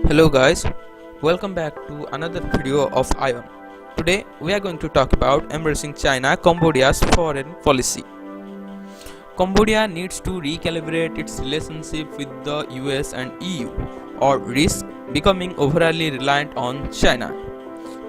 Hello guys, welcome back to another video of Ion. Today we are going to talk about embracing China, Cambodia's foreign policy. Cambodia needs to recalibrate its relationship with the US and EU or risk becoming overly reliant on China.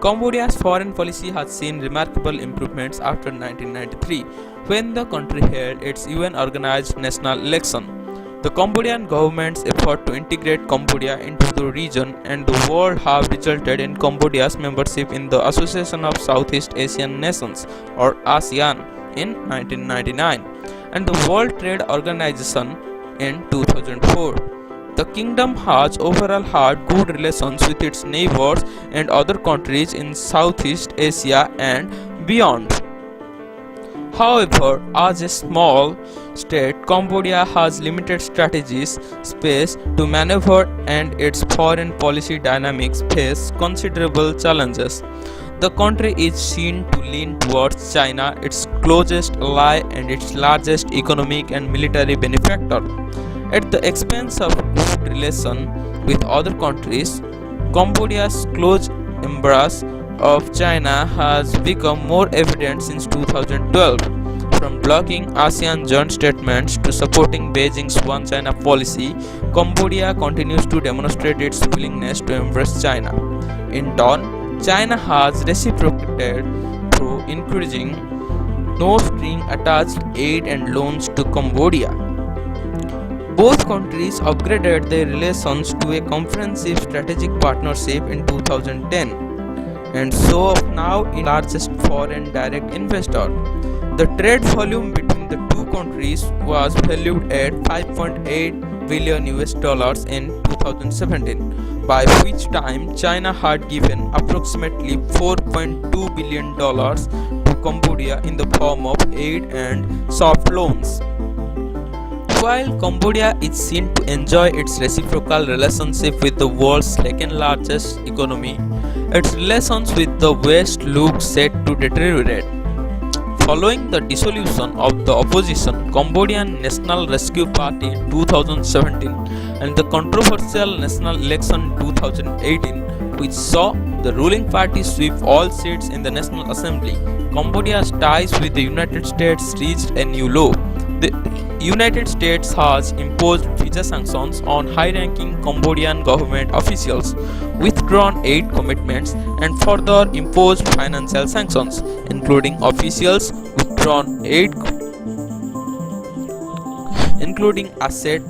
Cambodia's foreign policy has seen remarkable improvements after 1993 when the country held its UN organized national election. The Cambodian government's effort to integrate Cambodia into the region and the world have resulted in Cambodia's membership in the Association of Southeast Asian Nations or ASEAN in 1999 and the World Trade Organization in 2004. The kingdom has overall had good relations with its neighbors and other countries in Southeast Asia and beyond. However, as a small state, Cambodia has limited strategies, space to maneuver, and its foreign policy dynamics face considerable challenges. The country is seen to lean towards China, its closest ally and its largest economic and military benefactor. At the expense of good relations with other countries, Cambodia's close embrace of China has become more evident since 2012. From blocking ASEAN joint statements to supporting Beijing's One China policy, Cambodia continues to demonstrate its willingness to embrace China. In turn, China has reciprocated through increasing no-string-attached aid and loans to Cambodia. Both countries upgraded their relations to a comprehensive strategic partnership in 2010 and so now is the largest foreign direct investor. The trade volume between the two countries was valued at 5.8 billion US dollars in 2017, by which time China had given approximately 4.2 billion dollars to Cambodia in the form of aid and soft loans. While Cambodia is seen to enjoy its reciprocal relationship with the world's second largest economy, its relations with the West look set to deteriorate. Following the dissolution of the opposition Cambodian National Rescue Party in 2017 and the controversial national election 2018, which saw the ruling party sweep all seats in the National Assembly, Cambodia's ties with the United States reached a new low. The United States has imposed visa sanctions on high-ranking Cambodian government officials, withdrawn aid commitments, and further imposed financial sanctions, including officials withdrawn aid, including asset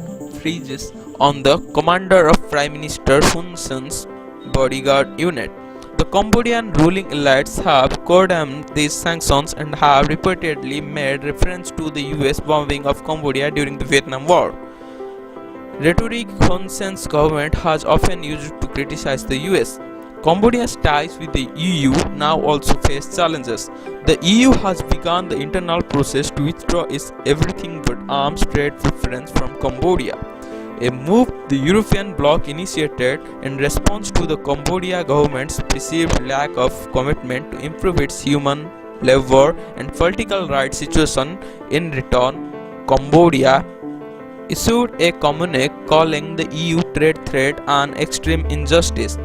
freezes on the commander of Prime Minister Hun Sen's bodyguard unit. The Cambodian ruling elites have condemned these sanctions and have repeatedly made reference to the US bombing of Cambodia during the Vietnam War. Rhetoric Hun Sen's government has often used to criticize the US. Cambodia's ties with the EU now also face challenges. The EU has begun the internal process to withdraw its everything but arms trade preference from Cambodia, a move the European bloc initiated in response to the Cambodia government's perceived lack of commitment to improve its human, labor and political rights situation. In return, Cambodia issued a communique calling the EU trade threat an extreme injustice.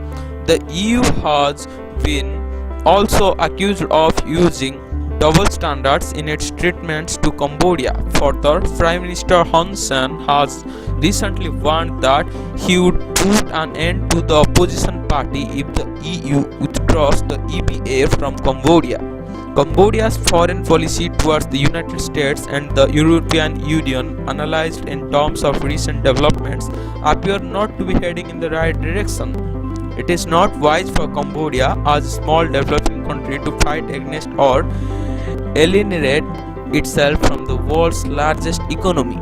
The EU has been also accused of using double standards in its treatments to Cambodia. Further, Prime Minister Hun Sen has recently warned that he would put an end to the opposition party if the EU withdraws the EPA from Cambodia. Cambodia's foreign policy towards the United States and the European Union, analyzed in terms of recent developments, appear not to be heading in the right direction. It is not wise for Cambodia, as a small developing country, to fight against or alienate itself from the world's largest economy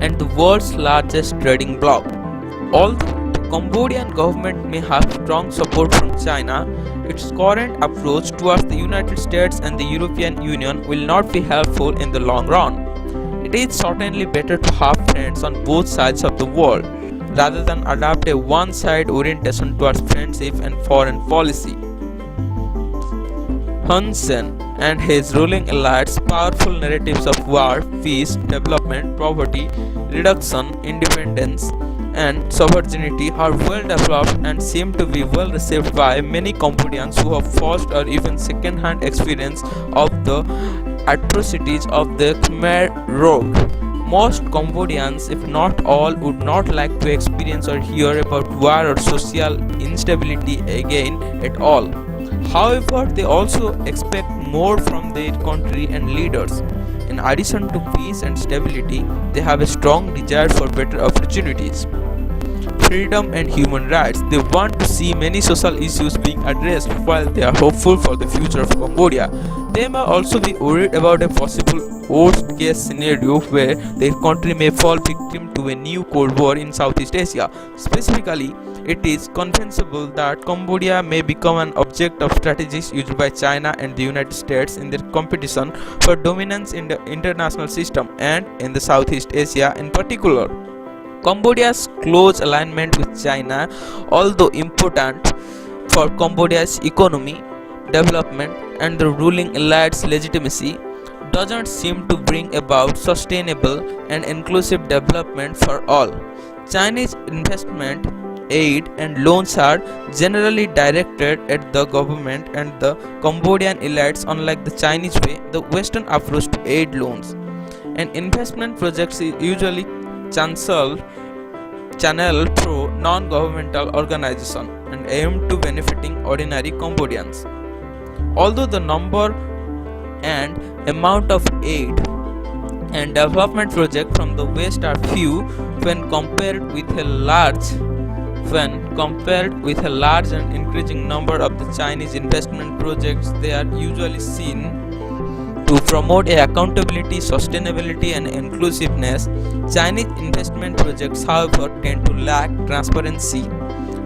and the world's largest trading bloc. Although the Cambodian government may have strong support from China, its current approach towards the United States and the European Union will not be helpful in the long run. It is certainly better to have friends on both sides of the world rather than adopt a one-sided orientation towards friendship and foreign policy. Hun Sen and his ruling elites' powerful narratives of war, peace, development, poverty reduction, independence, and sovereignty are well developed and seem to be well received by many Cambodians who have first or even second hand experience of the atrocities of the Khmer Rouge. Most Cambodians, if not all, would not like to experience or hear about war or social instability again at all. However, they also expect more from their country and leaders. In addition to peace and stability, they have a strong desire for better opportunities, freedom, and human rights. They want to see many social issues being addressed while they are hopeful for the future of Cambodia. They may also be worried about a possible worst case scenario where their country may fall victim to a new Cold War in Southeast Asia. Specifically, it is conceivable that Cambodia may become an object of strategies used by China and the United States in their competition for dominance in the international system and in the Southeast Asia in particular. Cambodia's close alignment with China, although important for Cambodia's economy, development, and the ruling elite's legitimacy, doesn't seem to bring about sustainable and inclusive development for all. Chinese investment, aid, and loans are generally directed at the government and the Cambodian elites, unlike the Chinese way, the Western approach to aid loans. And investment projects is usually channeled through non-governmental organizations and aimed to benefiting ordinary Cambodians. Although the number and amount of aid and development projects from the West are few when compared with a large and increasing number of the Chinese investment projects, they are usually seen to promote accountability, sustainability, and inclusiveness. Chinese investment projects, however, tend to lack transparency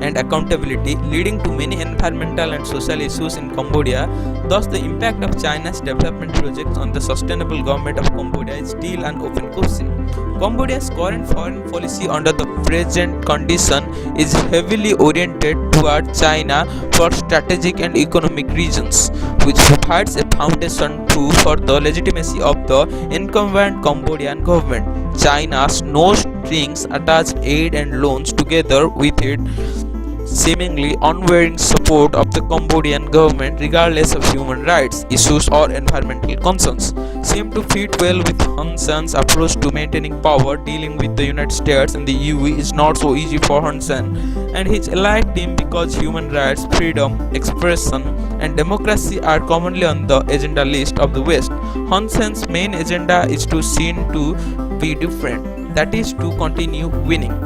and accountability, leading to many environmental and social issues in Cambodia. Thus, the impact of China's development projects on the sustainable government of Cambodia is still an open question. Cambodia's current foreign policy under the present condition is heavily oriented toward China for strategic and economic reasons, which provides a foundation too for the legitimacy of the incumbent Cambodian government. China's no strings attached aid and loans, together with its seemingly unwavering support of the Cambodian government regardless of human rights issues or environmental concerns, seem to fit well with Hun Sen's approach to maintaining power. Dealing with the United States and the EU is not so easy for Hun Sen and his allied team because human rights, freedom, expression, and democracy are commonly on the agenda list of the West. Hun Sen's main agenda is to seen to be different, that is, to continue winning.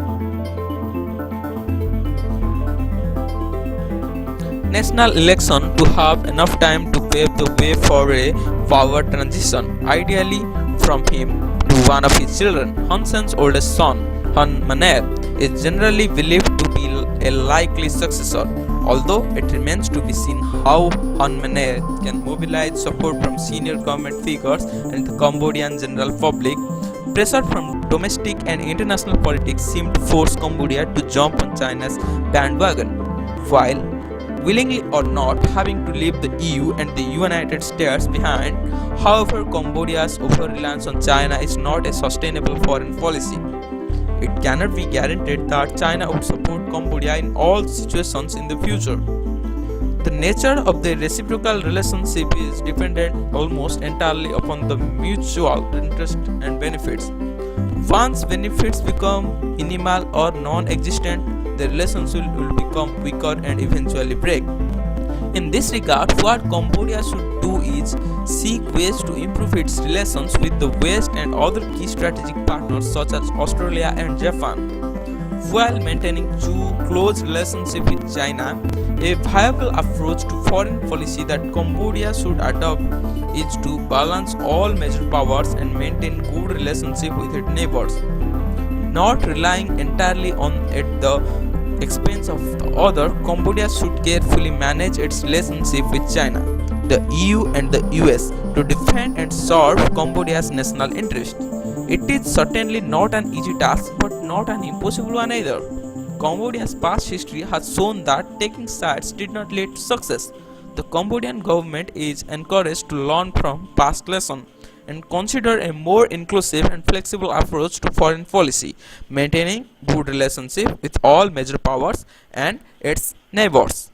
National election to have enough time to pave the way for a power transition, ideally from him to one of his children. Hun Sen's oldest son, Hun Manet, is generally believed to be a likely successor, although it remains to be seen how Hun Manet can mobilize support from senior government figures and the Cambodian general public. Pressure from domestic and international politics seemed to force Cambodia to jump on China's bandwagon, while willingly or not having to leave the EU and the United States behind. However, Cambodia's over-reliance on China is not a sustainable foreign policy. It cannot be guaranteed that China would support Cambodia in all situations in the future. The nature of the reciprocal relationship is dependent almost entirely upon the mutual interest and benefits. Once benefits become minimal or non-existent, the relationship will become weaker and eventually break. In this regard, what Cambodia should do is seek ways to improve its relations with the West and other key strategic partners such as Australia and Japan, while maintaining close relationship with China. A viable approach to foreign policy that Cambodia should adopt is to balance all major powers and maintain good relationship with its neighbors, not relying entirely on at the expense of the other. Cambodia should carefully manage its relationship with China, the EU, and the US to defend and serve Cambodia's national interest. It is certainly not an easy task, but not an impossible one either. Cambodia's past history has shown that taking sides did not lead to success. The Cambodian government is encouraged to learn from past lessons and consider a more inclusive and flexible approach to foreign policy, maintaining good relationship with all major powers and its neighbors.